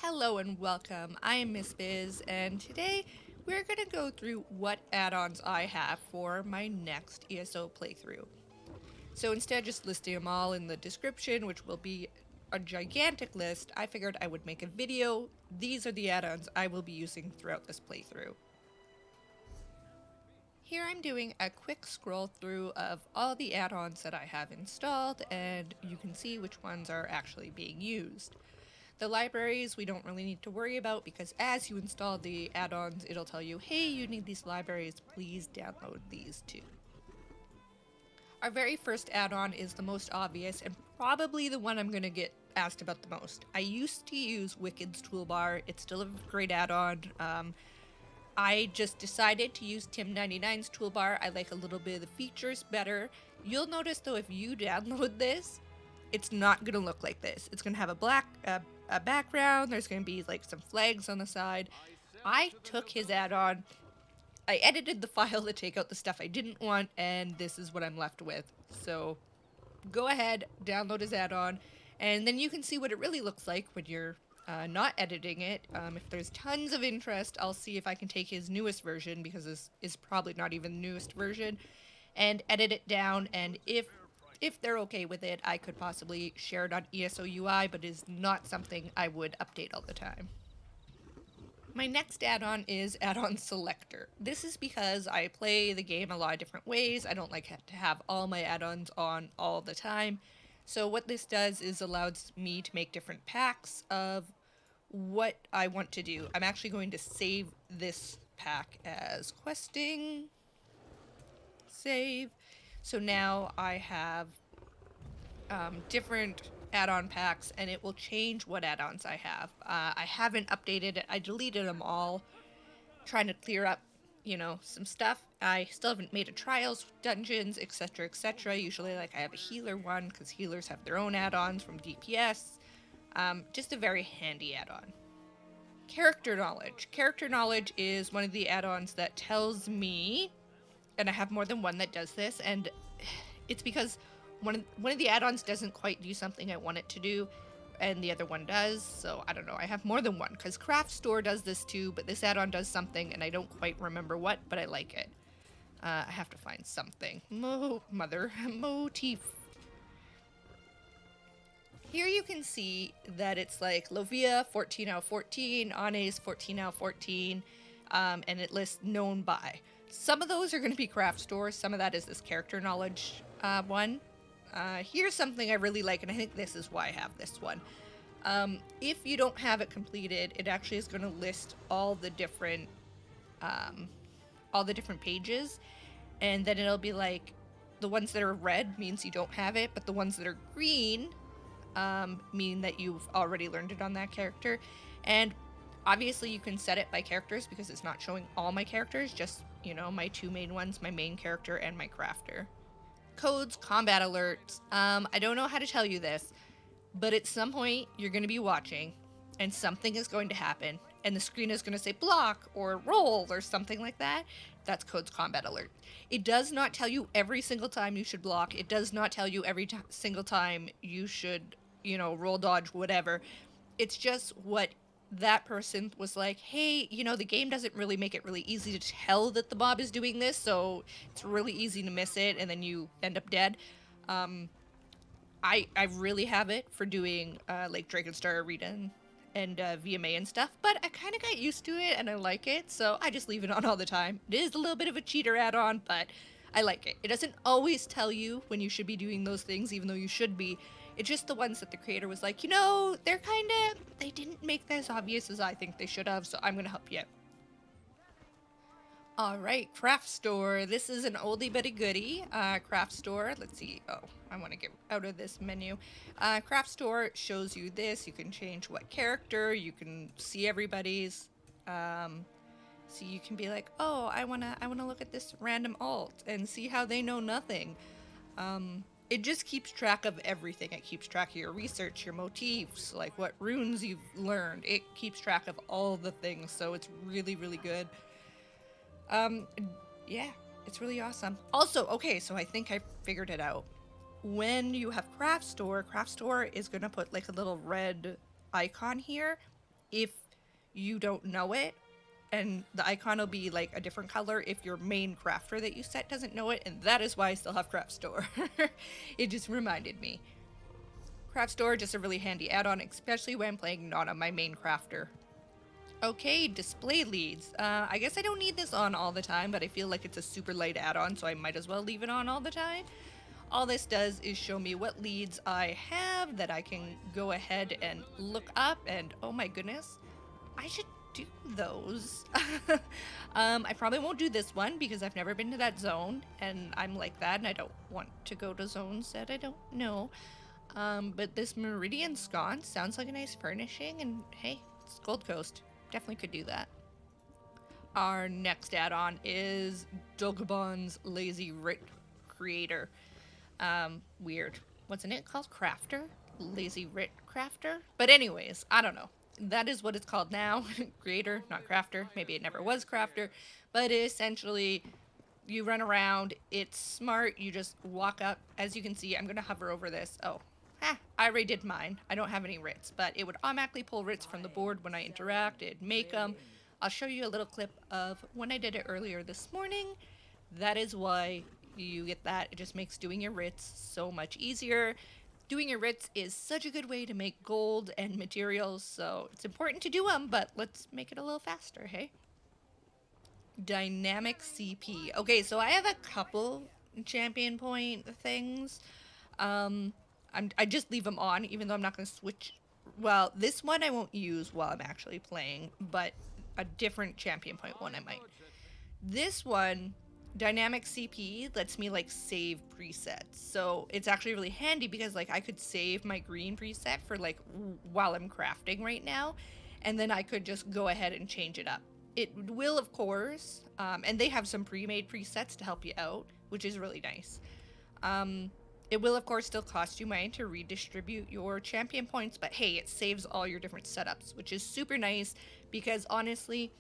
Hello and welcome. I am Miss Bizz, and today we're going to go through what add-ons I have for my next ESO playthrough. So instead of just listing them all in the description, which will be a gigantic list, I figured I would make a video. These are the add-ons I will be using throughout this playthrough. Here I'm doing a quick scroll through of all the add-ons that I have installed, and you can see which ones are actually being used. The libraries we don't really need to worry about because as you install the add-ons, it'll tell you, hey, you need these libraries, please download these too. Our very first add-on is the most obvious and probably the one I'm going to get asked about the most. I used to use Wicked's toolbar. It's still a great add-on. I just decided to use Tim99's toolbar. I like a little bit of the features better. You'll notice though, if you download this, it's not going to look like this. It's going to have a black background. There's going to be like some flags on the side. I took his add-on. I edited the file to take out the stuff I didn't want, and this is what I'm left with. So go ahead, download his add-on, and then you can see what it really looks like when you're not editing it. If there's tons of interest, I'll see if I can take his newest version, because this is probably not even the newest version, and edit it down, and if they're okay with it, I could possibly share it on ESO UI, but it is not something I would update all the time. My next add-on is Add-on Selector. This is because I play the game a lot of different ways. I don't like to have all my add-ons on all the time. So what this does is allows me to make different packs of what I want to do. I'm actually going to save this pack as questing. Save. So now I have different add-on packs, and it will change what add-ons I have. I haven't updated it. I deleted them all, trying to clear up, some stuff. I still haven't made a trials, dungeons, etc., etc. Usually, I have a healer one, because healers have their own add-ons from DPS. Just a very handy add-on. Character Knowledge. Character Knowledge is one of the add-ons that tells me, and I have more than one that does this, and it's because one of the add-ons doesn't quite do something I want it to do, and the other one does, so I don't know. I have more than one, because Craft Store does this too, but this add-on does something, and I don't quite remember what, but I like it. I have to find something. Motif. Here you can see that it's like Lovia, 14 out of 14, Anes, 14 out of 14, and it lists known by. Some of those are going to be Craft Store, some of that is this Character Knowledge one. Here's something I really like, and I think this is why I have this one. If you don't have it completed, it actually is going to list all the different pages, and then it'll be like the ones that are red means you don't have it, but the ones that are green mean that you've already learned it on that character. And obviously you can set it by characters because it's not showing all my characters, just, my two main ones, my main character and my crafter. Codes, combat alerts. I don't know how to tell you this, but at some point you're going to be watching and something is going to happen and the screen is going to say block or roll or something like that. That's Codes combat alert. It does not tell you every single time you should block. It does not tell you every single time you should, roll dodge, whatever. It's just what that person was like, hey, the game doesn't really make it really easy to tell that the mob is doing this, so it's really easy to miss it, and then you end up dead. I really have it for doing, like, Dragonstar Arena and VMA and stuff, but I kind of got used to it, and I like it, so I just leave it on all the time. It is a little bit of a cheater add-on, but I like it. It doesn't always tell you when you should be doing those things, even though you should be. It's just the ones that the creator was like, they didn't make that as obvious as I think they should have, so I'm going to help you. Alright, Craft Store. This is an oldie but a goodie. Craft Store, let's see. Oh, I want to get out of this menu. Craft Store shows you this. You can change what character. You can see everybody's. So you can be like, oh, I wanna look at this random alt and see how they know nothing. It just keeps track of everything. It keeps track of your research, your motifs, like what runes you've learned. It keeps track of all the things, so it's really, really good. Yeah, it's really awesome. Also, okay, so I think I figured it out. When you have Craft Store is gonna put like a little red icon here. if you don't know it, and the icon will be like a different color if your main crafter that you set doesn't know it, and that is why I still have Craft Store. It just reminded me. Craft Store, just a really handy add-on, especially when I'm playing not on my main crafter. Okay, display leads. I guess I don't need this on all the time, but I feel like it's a super light add-on, so I might as well leave it on all the time. All this does is show me what leads I have that I can go ahead and look up, and oh my goodness, I should do those. I probably won't do this one because I've never been to that zone, and I'm like that, and I don't want to go to zones that I don't know. But this Meridian Sconce sounds like a nice furnishing, and hey, it's Gold Coast. Definitely could do that. Our next add-on is Dogobon's Lazy Writ Creator. Weird. What's in it called? Crafter? Lazy Writ Crafter? But anyways, I don't know. That is what it's called now. Creator, not crafter. Maybe it never was crafter. But essentially, you run around. It's smart. You just walk up. As you can see, I'm going to hover over this. Oh, I already did mine. I don't have any writs, but it would automatically pull writs from the board when I interact. It'd make them. I'll show you a little clip of when I did it earlier this morning. That is why you get that. It just makes doing your writs so much easier. Doing your writs is such a good way to make gold and materials, so it's important to do them, but let's make it a little faster, hey? Dynamic CP. Okay, so I have a couple champion point things. I just leave them on, even though I'm not going to switch. Well, this one I won't use while I'm actually playing, but a different champion point one I might. This one, Dynamic CP, lets me like save presets. So it's actually really handy because like I could save my green preset for like while I'm crafting right now, and then I could just go ahead and change it up. It will, of course, and they have some pre-made presets to help you out, which is really nice. It will, of course, still cost you money to redistribute your champion points, but hey, it saves all your different setups, which is super nice because honestly,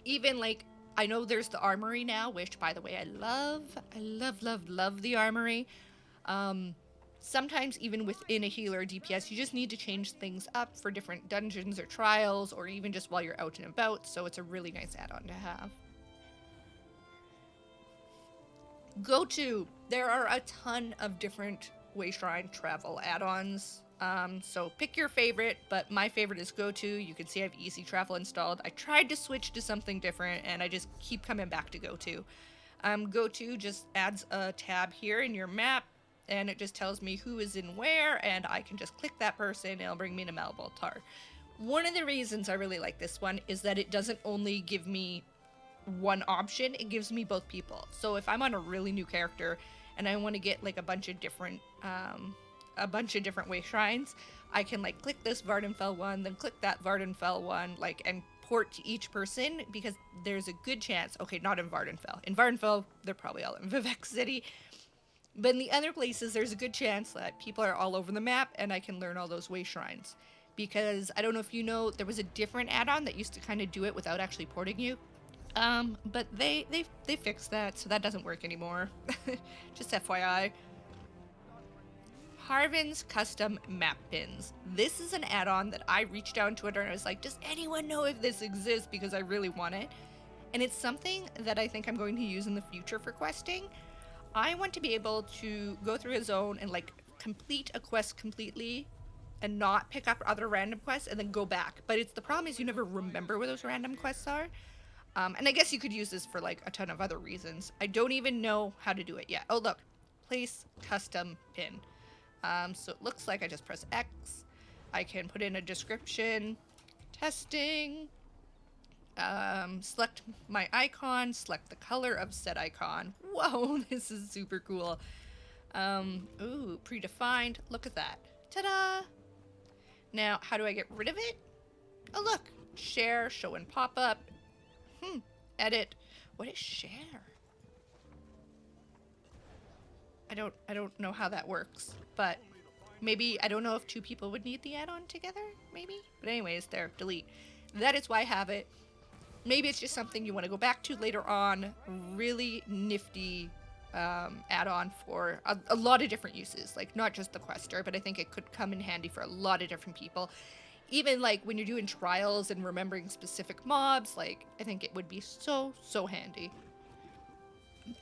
even like, I know there's the armory now, which by the way, I love the armory. Sometimes even within a healer or DPS, you just need to change things up for different dungeons or trials, or even just while you're out and about, so it's a really nice add-on to have. Go to. There are a ton of different Wayshrine travel add-ons. So pick your favorite, but my favorite is Go To. You can see I have Easy Travel installed. I tried to switch to something different, and I just keep coming back to Go To. Go To just adds a tab here in your map, and it just tells me who is in where, and I can just click that person, and it'll bring me to Malboltar. One of the reasons I really like this one is that it doesn't only give me one option, it gives me both people. So if I'm on a really new character and I want to get like a bunch of different way shrines, I can like click this Vardenfell one, then click that Vardenfell one, like, and port to each person, because there's a good chance, okay, not in Vardenfell. In Vardenfell, they're probably all in Vivek City, but in the other places, there's a good chance that people are all over the map and I can learn all those way shrines. Because I don't know if you know, there was a different add-on that used to kind of do it without actually porting you. But they fixed that, so that doesn't work anymore. Just FYI. Harvin's Custom Map Pins. This is an add-on that I reached out on Twitter and I was like, does anyone know if this exists? Because I really want it. And it's something that I think I'm going to use in the future for questing. I want to be able to go through a zone and like complete a quest completely and not pick up other random quests and then go back. But the problem is you never remember where those random quests are. And I guess you could use this for like a ton of other reasons. I don't even know how to do it yet. Oh, look. Place custom pin. So it looks like I just press X. I can put in a description. Testing. Select my icon. Select the color of said icon. Whoa, this is super cool. Ooh, predefined. Look at that. Ta-da! Now, how do I get rid of it? Oh, look. Share, show and pop up. Edit. What is share? I don't know how that works, but maybe, I don't know if two people would need the add-on together, maybe? But anyways, there, delete. That is why I have it. Maybe it's just something you want to go back to later on. Really nifty add-on for a lot of different uses, like not just the quester, but I think it could come in handy for a lot of different people. Even like when you're doing trials and remembering specific mobs, like I think it would be so, so handy.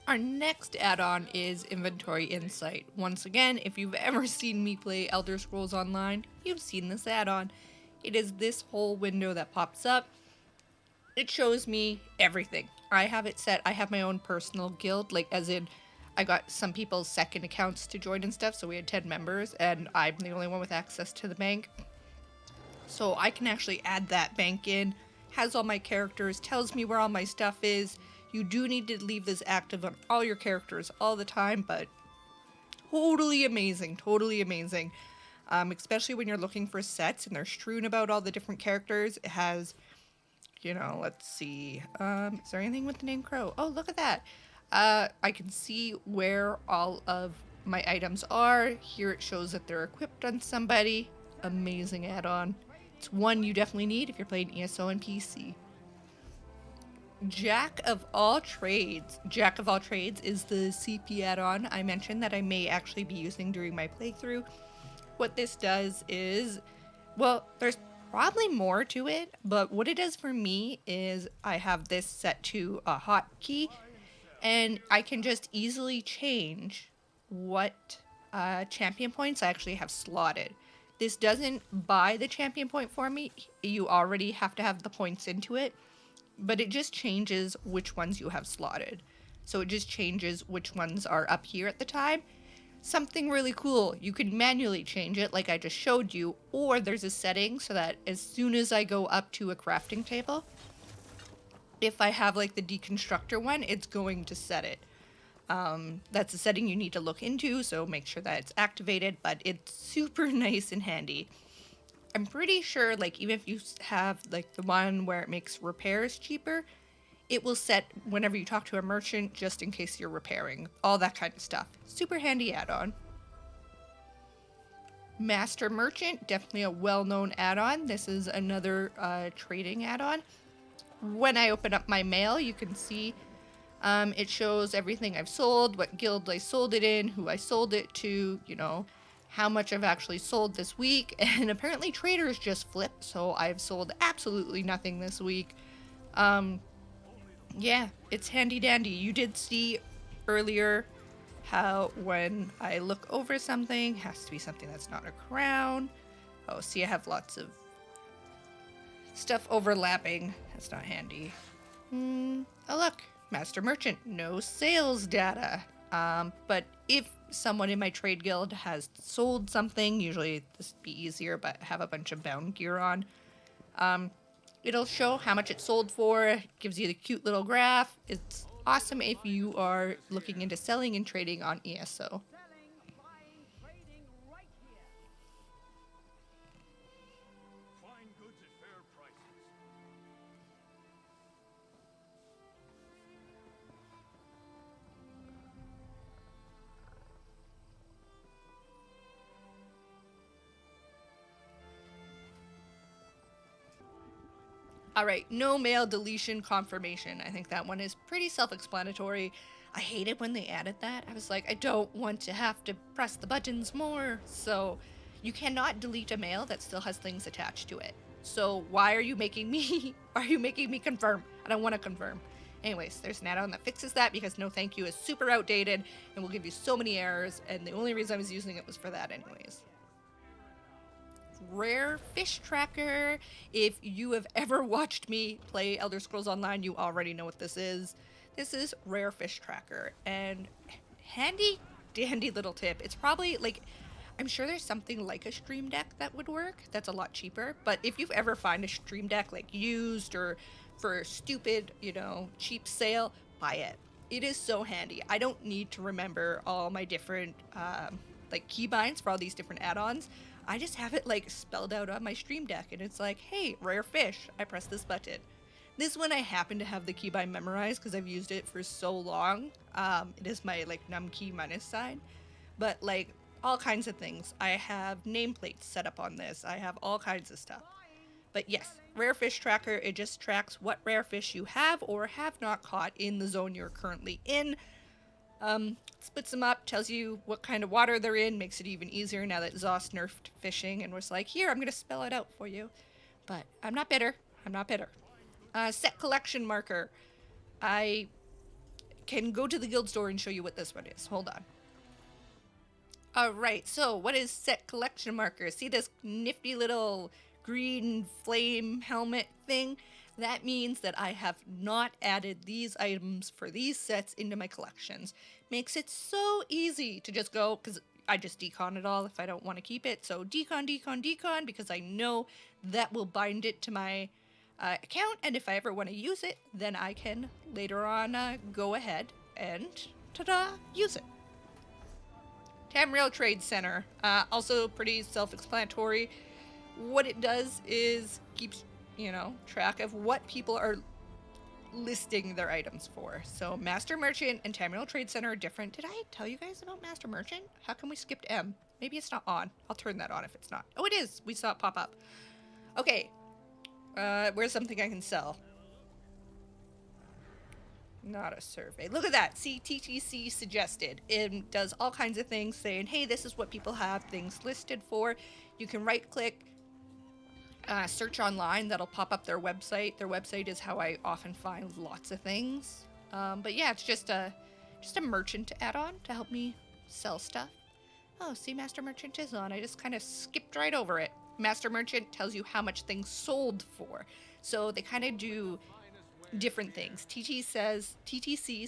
Our next add-on is Inventory Insight. Once again, if you've ever seen me play Elder Scrolls Online, you've seen this add-on. It is this whole window that pops up. It shows me everything. I have it set, I have my own personal guild, like as in I got some people's second accounts to join and stuff, so we had 10 members, and I'm the only one with access to the bank. So I can actually add that bank in, has all my characters, tells me where all my stuff is. You do need to leave this active on all your characters all the time, but totally amazing, totally amazing. Especially when you're looking for sets and they're strewn about all the different characters. It has, you know, let's see. Is there anything with the name Crow? Oh, look at that. I can see where all of my items are. Here it shows that they're equipped on somebody. Amazing add-on. It's one you definitely need if you're playing ESO and PC. Jack of all trades. Jack of all trades is the CP add-on I mentioned that I may actually be using during my playthrough. What this does is, well, there's probably more to it, but what it does for me is I have this set to a hotkey, and I can just easily change what champion points I actually have slotted. This doesn't buy the champion point for me. You already have to have the points into it, but it just changes which ones you have slotted. So it just changes which ones are up here at the time. Something really cool, you can manually change it like I just showed you, or there's a setting so that as soon as I go up to a crafting table, if I have like the deconstructor one, it's going to set it. That's a setting you need to look into, so make sure that it's activated, but it's super nice and handy. I'm pretty sure, like, even if you have like the one where it makes repairs cheaper, it will set whenever you talk to a merchant just in case you're repairing, all that kind of stuff. Super handy add-on. Master Merchant, definitely a well-known add-on. This is another trading add-on. When I open up my mail, you can see it shows everything I've sold, what guild I sold it in, who I sold it to, you know, how much I've actually sold this week. And apparently traders just flipped, so I've sold absolutely nothing this week. Yeah, it's handy dandy. You did see earlier how when I look over something, has to be something that's not a crown. Oh, see, I have lots of stuff overlapping. That's not handy. Oh, look, Master Merchant, no sales data. But if someone in my trade guild has sold something, usually this would be easier, but have a bunch of bound gear on, it'll show how much it sold for, gives you the cute little graph. It's awesome if you are looking into selling and trading on ESO. All right, no mail deletion confirmation. I think that one is pretty self-explanatory. I hated when they added that. I was like, I don't want to have to press the buttons more. So you cannot delete a mail that still has things attached to it. So why are you making me, confirm? I don't want to confirm. Anyways, there's an add-on that fixes that because no thank you is super outdated and will give you so many errors. And the only reason I was using it was for that anyways. Rare Fish Tracker. If you have ever watched me play Elder Scrolls Online, you already know what this is. This is Rare Fish Tracker, and handy dandy little tip. It's probably like, I'm sure there's something like a Stream Deck that would work. That's a lot cheaper, but if you've ever find a Stream Deck like used or for stupid, you know, cheap sale, buy it. It is so handy. I don't need to remember all my different like keybinds for all these different add-ons. I just have it like spelled out on my Stream Deck, and it's like, hey, rare fish. I press this button. This one I happen to have the keybind memorized because I've used it for so long. It is my like num key minus sign, but like all kinds of things. I have nameplates set up on this. I have all kinds of stuff. But yes, Rare Fish Tracker, it just tracks what rare fish you have or have not caught in the zone you're currently in. Splits them up, tells you what kind of water they're in, makes it even easier now that Zoss nerfed fishing and was like, here, I'm going to spell it out for you. But I'm not bitter. I'm not bitter. Set collection marker. I can go to the guild store and show you what this one is. Hold on. Alright, so what is set collection marker? See this nifty little green flame helmet thing? That means that I have not added these items for these sets into my collections. Makes it so easy to just go, because I just decon it all if I don't want to keep it. So decon, decon, decon, because I know that will bind it to my account, and if I ever want to use it, then I can later on go ahead and ta-da, use it. Tamriel Trade Center, also pretty self-explanatory. What it does is keeps, track of what people are listing their items for. So Master Merchant and Tamriel Trade Center are different. Did I tell you guys about Master Merchant? How come we skipped M? Maybe it's not on. I'll turn that on if it's not. Oh, it is. We saw it pop up. Okay. Where's something I can sell? Not a survey. Look at that. See, TTC suggested. It does all kinds of things saying, hey, this is what people have things listed for. You can right click, search online. That'll pop up their website. Their website is how I often find lots of things. But yeah, it's just a merchant add-on to help me sell stuff. Oh, see, Master Merchant is on. I just kind of skipped right over it. Master Merchant tells you how much things sold for. So they kind of do different things. TTC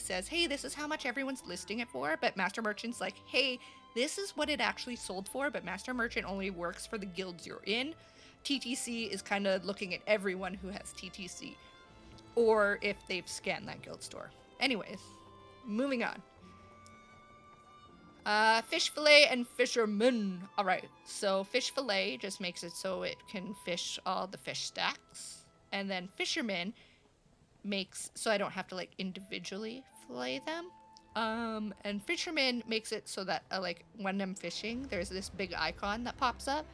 says, hey, this is how much everyone's listing it for, but Master Merchant's like, hey, this is what it actually sold for, but Master Merchant only works for the guilds you're in. TTC is kind of looking at everyone who has TTC, or if they've scanned that guild store. Anyways, moving on. Fish fillet and fisherman. Alright, so fish fillet just makes it so it can fish all the fish stacks, and then fisherman makes so I don't have to like individually fillet them. And fisherman makes it so that like when I'm fishing, there's this big icon that pops up.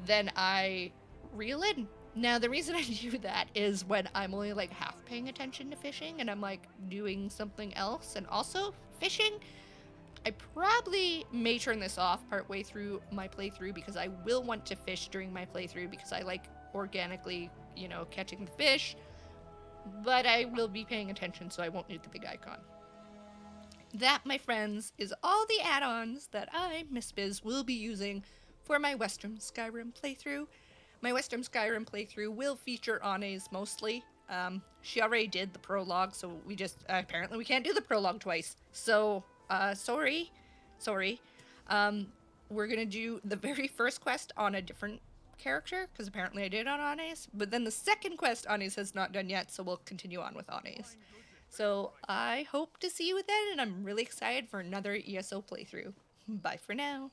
Then I reel in. Now the reason I do that is when I'm only like half paying attention to fishing and I'm like doing something else and also fishing. I probably may turn this off partway through my playthrough because I will want to fish during my playthrough because I like organically, catching the fish. But I will be paying attention, so I won't need the big icon. That, my friends, is all the add-ons that I, Miss Bizz, will be using for my Western Skyrim playthrough. My Western Skyrim playthrough will feature Ana's mostly. She already did the prologue, so we just, apparently we can't do the prologue twice. So, sorry. We're gonna do the very first quest on a different character, because apparently I did on Ana's, but then the second quest Ana's has not done yet, so we'll continue on with Ana's. So I hope to see you with that, and I'm really excited for another ESO playthrough. Bye for now.